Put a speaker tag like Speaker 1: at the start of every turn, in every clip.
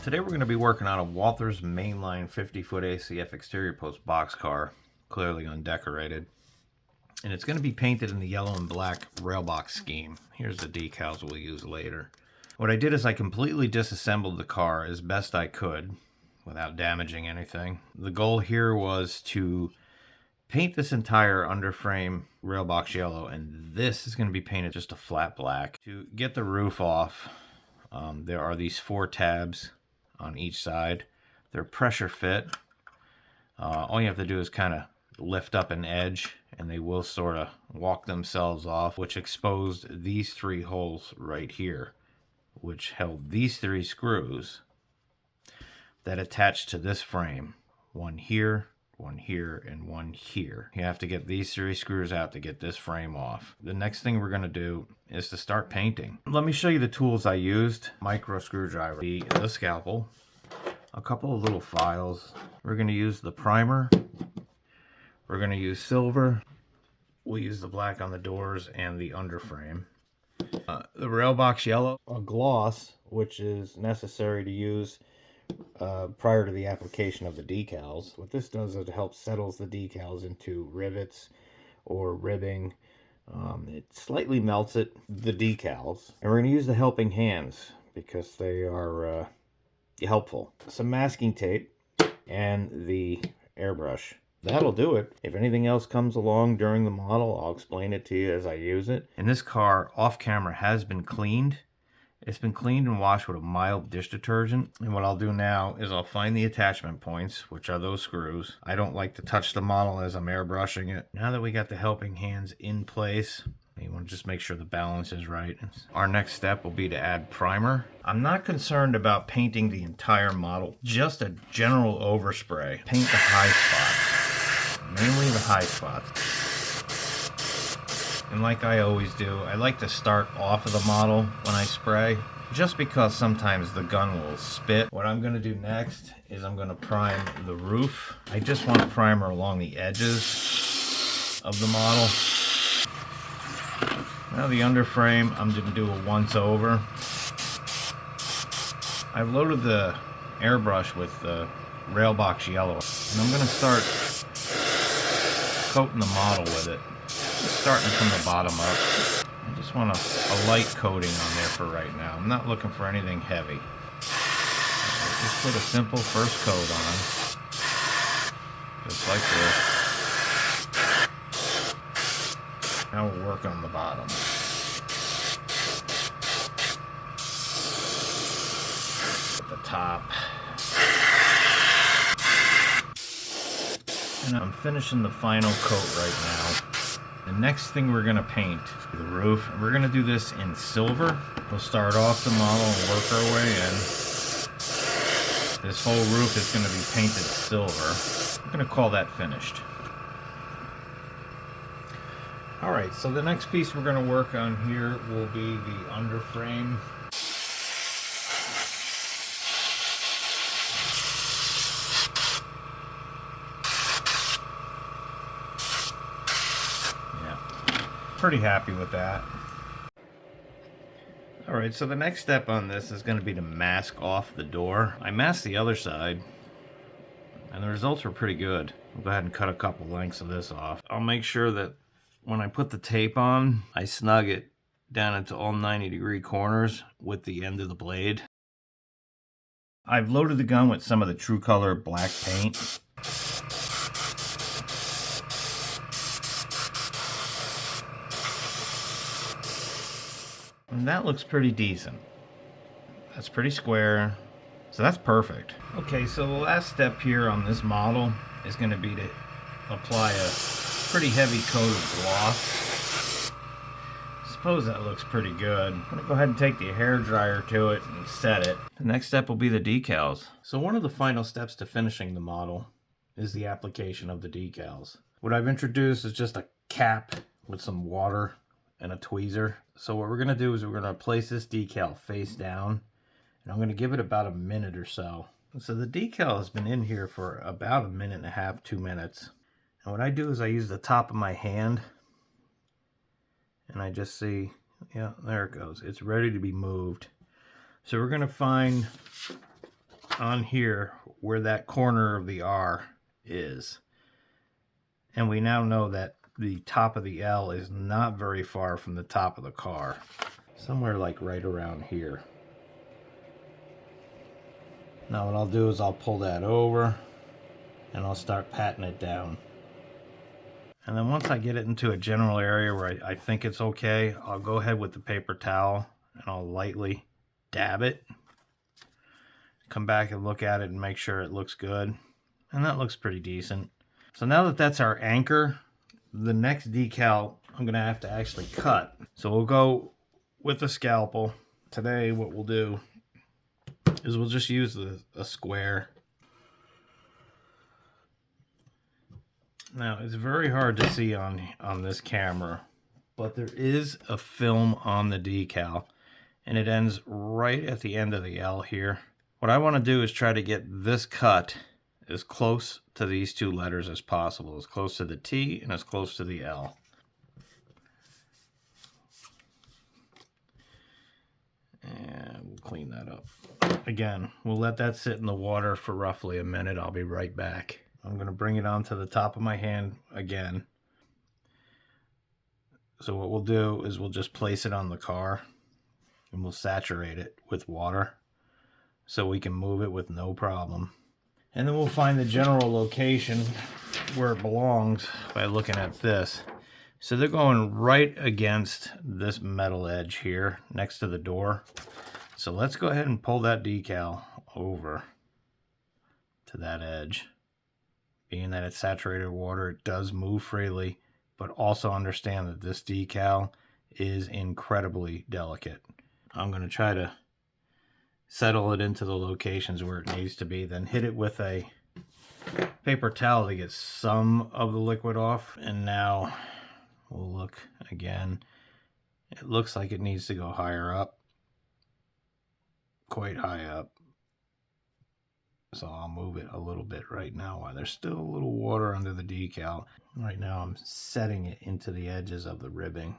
Speaker 1: Today we're going to be working on a Walther's mainline 50-foot ACF exterior post boxcar, clearly undecorated. And it's going to be painted in the yellow and black Railbox scheme. Here's the decals we'll use later. What I did is I completely disassembled the car as best I could without damaging anything. The goal here was to paint this entire underframe Railbox yellow, and this is going to be painted just a flat black. To get the roof off, there are these 4 tabs on each side. They're pressure fit. All you have to do is kind of lift up an edge and they will sort of walk themselves off, which exposed these 3 holes right here, which held these 3 screws that attach to this frame. One here, one here, and one here. You have to get these 3 screws out to get this frame off. The next thing we're going to do is to start painting. Let me show you the tools I used. Micro screwdriver, the scalpel, a couple of little files. We're going to use the primer. We're going to use silver. We'll use the black on the doors and the underframe. The Railbox yellow, a gloss, which is necessary to use prior to the application of the decals. What this does is it helps settles the decals into rivets or ribbing. It slightly melts the decals. And we're going to use the helping hands because they are helpful. Some masking tape and the airbrush. That'll do it. If anything else comes along during the model, I'll explain it to you as I use it. And this car, off camera, has been cleaned. It's been cleaned and washed with a mild dish detergent. And what I'll do now is I'll find the attachment points, which are those screws. I don't like to touch the model as I'm airbrushing it. Now that we got the helping hands in place, you want to just make sure the balance is right. Our next step will be to add primer. I'm not concerned about painting the entire model, just a general overspray. Paint the high spots, mainly the high spots. And like I always do, I like to start off of the model when I spray, just because sometimes the gun will spit. What I'm going to do next is I'm going to prime the roof. I just want to primer along the edges of the model. Now the underframe, I'm going to do a once over. I've loaded the airbrush with the Railbox yellow, and I'm going to start coating the model with it. Starting from the bottom up. I just want a light coating on there for right now. I'm not looking for anything heavy. Just put a simple first coat on. Just like this. Now we'll work on the bottom. At the top. And I'm finishing the final coat right now. The next thing we're going to paint the roof. We're going to do this in silver. We'll start off the model and work our way in. This whole roof is going to be painted silver. I'm going to call that finished. Alright, so the next piece we're going to work on here will be the underframe. Pretty happy with that. Alright, so the next step on this is going to be to mask off the door. I masked the other side, and the results were pretty good. I'll go ahead and cut a couple lengths of this off. I'll make sure that when I put the tape on, I snug it down into all 90-degree corners with the end of the blade. I've loaded the gun with some of the True Color black paint. And that looks pretty decent. That's pretty square. So that's perfect. Okay, so the last step here on this model is going to be to apply a pretty heavy coat of gloss. I suppose that looks pretty good. I'm going to go ahead and take the hairdryer to it and set it. The next step will be the decals. So one of the final steps to finishing the model is the application of the decals. What I've introduced is just a cap with some water and a tweezer. So what we're going to do is we're going to place this decal face down, and I'm going to give it about a minute or so. So the decal has been in here for about a minute and a half, 2 minutes. And what I do is I use the top of my hand, and I just see, yeah, there it goes. It's ready to be moved. So we're going to find on here where that corner of the R is. And we now know that the top of the L is not very far from the top of the car. Somewhere like right around here. Now what I'll do is I'll pull that over and I'll start patting it down. And then once I get it into a general area where I think it's okay, I'll go ahead with the paper towel and I'll lightly dab it. Come back and look at it and make sure it looks good. And that looks pretty decent. So now that that's our anchor, the next decal I'm going to have to actually cut. So we'll go with a scalpel. Today what we'll do is we'll just use a square. Now it's very hard to see on this camera, but there is a film on the decal and it ends right at the end of the L here. What I want to do is try to get this cut as close to these two letters as possible, as close to the T and as close to the L. And we'll clean that up. Again, we'll let that sit in the water for roughly a minute. I'll be right back. I'm going to bring it onto the top of my hand again. So what we'll do is we'll just place it on the car and we'll saturate it with water so we can move it with no problem. And then we'll find the general location where it belongs by looking at this. So they're going right against this metal edge here next to the door. So let's go ahead and pull that decal over to that edge. Being that it's saturated water, it does move freely, but also understand that this decal is incredibly delicate. I'm going to try to settle it into the locations where it needs to be, then hit it with a paper towel to get some of the liquid off. And now we'll look again. It looks like it needs to go higher up, quite high up. So I'll move it a little bit right now while there's still a little water under the decal. Right now I'm setting it into the edges of the ribbing.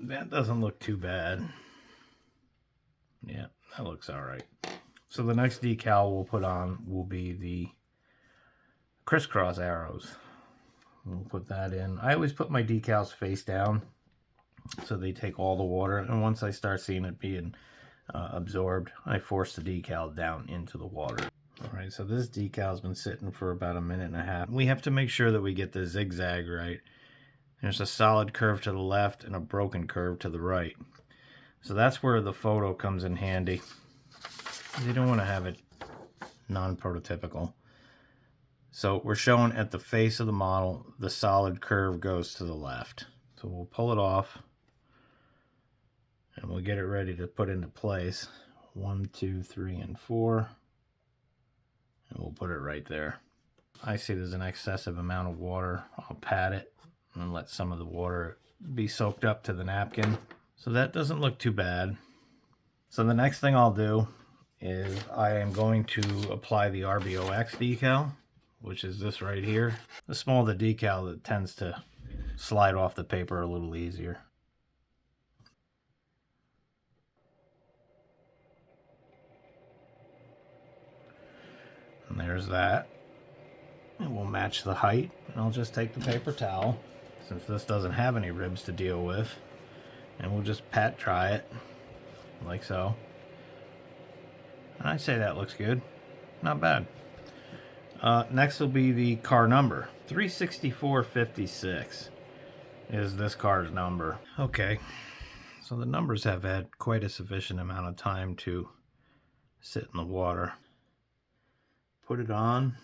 Speaker 1: That doesn't look too bad. Yeah, that looks all right. So the next decal we'll put on will be the crisscross arrows. We'll put that in. I always put my decals face down so they take all the water, and once I start seeing it being absorbed, I force the decal down into the water. All right, so this decal's been sitting for about a minute and a half. We have to make sure that we get the zigzag right. There's a solid curve to the left and a broken curve to the right. So that's where the photo comes in handy. You don't want to have it non-prototypical. So we're showing at the face of the model, the solid curve goes to the left. So we'll pull it off and we'll get it ready to put into place. 1, 2, 3, and 4. And we'll put it right there. I see there's an excessive amount of water. I'll pat it and let some of the water be soaked up to the napkin. So that doesn't look too bad. So the next thing I'll do is I am going to apply the RBOX decal, which is this right here. The smaller the decal, it tends to slide off the paper a little easier. And there's that. And we'll match the height. And I'll just take the paper towel, since this doesn't have any ribs to deal with, and we'll just pat dry it like so. And I'd say that looks good. Not bad. Next will be the car number. 36456 is this car's number. Okay, so the numbers have had quite a sufficient amount of time to sit in the water. Put it on,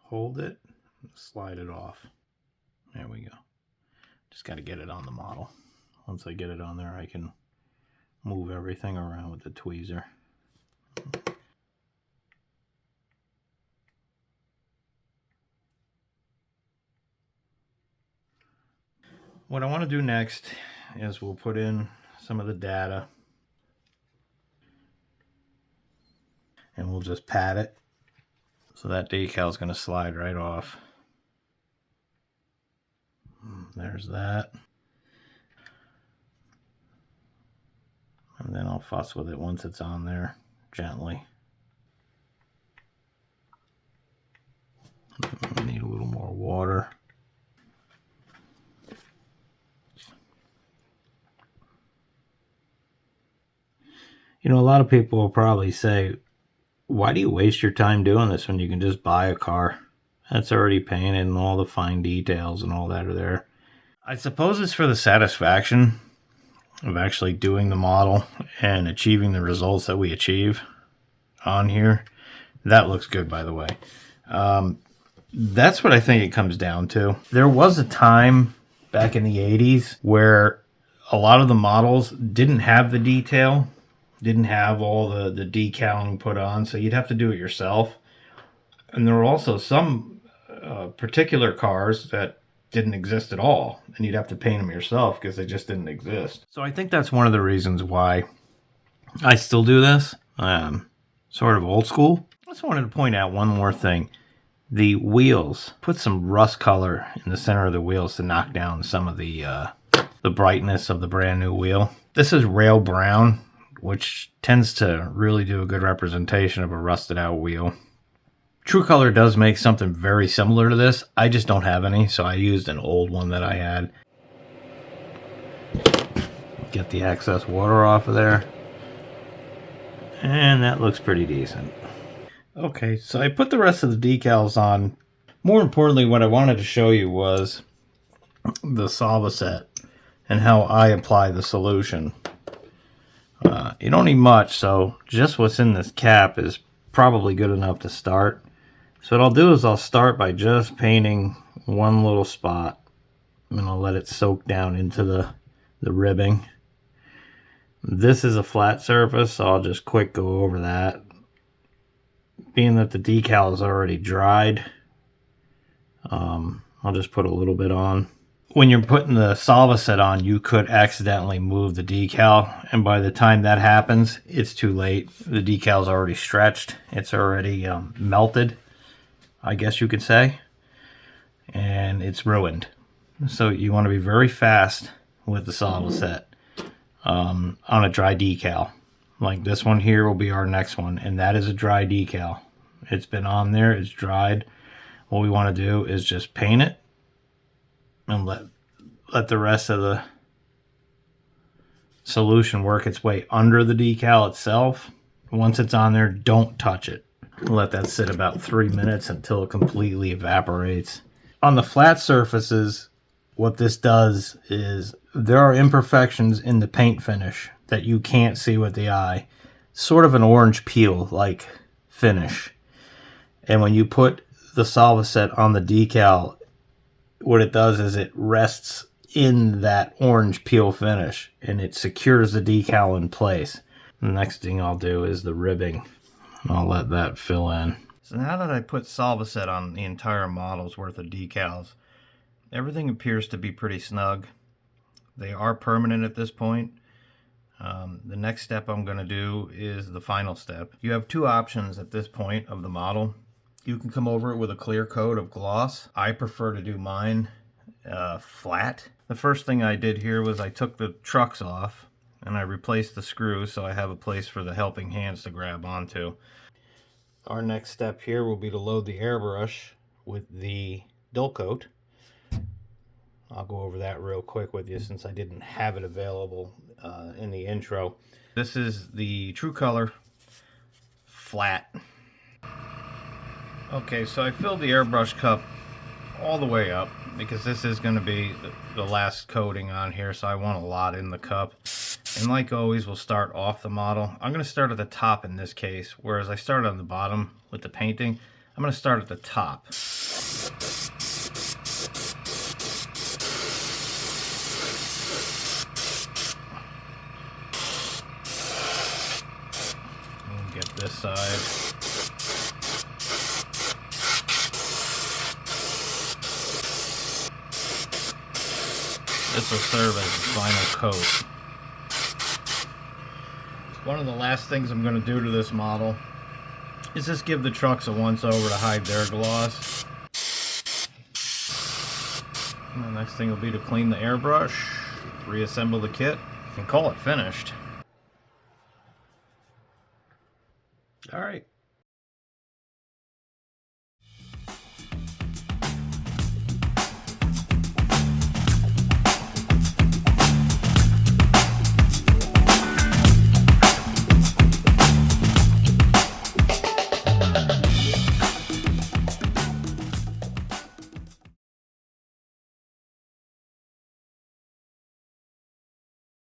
Speaker 1: hold it, and slide it off. There we go. Just got to get it on the model. Once I get it on there, I can move everything around with the tweezer. What I want to do next is we'll put in some of the data and we'll just pat it. So that decal is going to slide right off. There's that. And then I'll fuss with it once it's on there gently. water. You know, a lot of people will probably say, why do you waste your time doing this when you can just buy a car that's already painted and all the fine details and all that are there? I suppose it's for the satisfaction of actually doing the model and achieving the results that we achieve on here. That looks good, by the way. That's what I think it comes down to. There was a time back in the 80s where a lot of the models didn't have the detail, didn't have all the decaling put on, so you'd have to do it yourself. And there were also some particular cars that didn't exist at all, and you'd have to paint them yourself because they just didn't exist. So I think that's one of the reasons why I still do this. Sort of old school. I just wanted to point out one more thing. The wheels, put some rust color in the center of the wheels to knock down some of the brightness of the brand new wheel. This is rail brown, which tends to really do a good representation of a rusted out wheel. True Color does make something very similar to this. I just don't have any, so I used an old one that I had. Get the excess water off of there. And that looks pretty decent. Okay, so I put the rest of the decals on. More importantly, what I wanted to show you was the solva set and how I apply the solution. You don't need much, so just what's in this cap is probably good enough to start. So what I'll do is I'll start by just painting one little spot, and I'll let it soak down into the ribbing. This is a flat surface, so I'll just quick go over that. Being that the decal is already dried, I'll just put a little bit on. When you're putting the solva set on, you could accidentally move the decal, and by the time that happens, it's too late. The decal's already stretched. It's already melted, I guess you could say, and it's ruined. So you want to be very fast with the solva set on a dry decal. Like this one here will be our next one, and that is a dry decal. It's been on there, it's dried. What we want to do is just paint it and let the rest of the solution work its way under the decal itself. Once it's on there, don't touch it. Let that sit about 3 minutes until it completely evaporates. On the flat surfaces, what this does is there are imperfections in the paint finish that you can't see with the eye. Sort of an orange peel like finish. And when you put the solva set on the decal, what it does is it rests in that orange peel finish and it secures the decal in place. The next thing I'll do is the ribbing. I'll let that fill in. So now that I put solva set on the entire model's worth of decals, everything appears to be pretty snug. They are permanent at this point. The next step I'm going to do is the final step. You have two options at this point of the model. You can come over it with a clear coat of gloss. I prefer to do mine flat. The first thing I did here was I took the trucks off and I replaced the screws so I have a place for the helping hands to grab onto. Our next step here will be to load the airbrush with the dull coat. I'll go over that real quick with you since I didn't have it available in the intro. This is the True Color flat. Okay, so I filled the airbrush cup all the way up because this is going to be the last coating on here, so I want a lot in the cup. And like always, we'll start off the model. I'm going to start at the top in this case, whereas I started on the bottom with the painting. I'm going to start at the top. And get this side. This will serve as the final coat. One of the last things I'm going to do to this model is just give the trucks a once over to hide their gloss. And the next thing will be to clean the airbrush, reassemble the kit, and call it finished. Alright,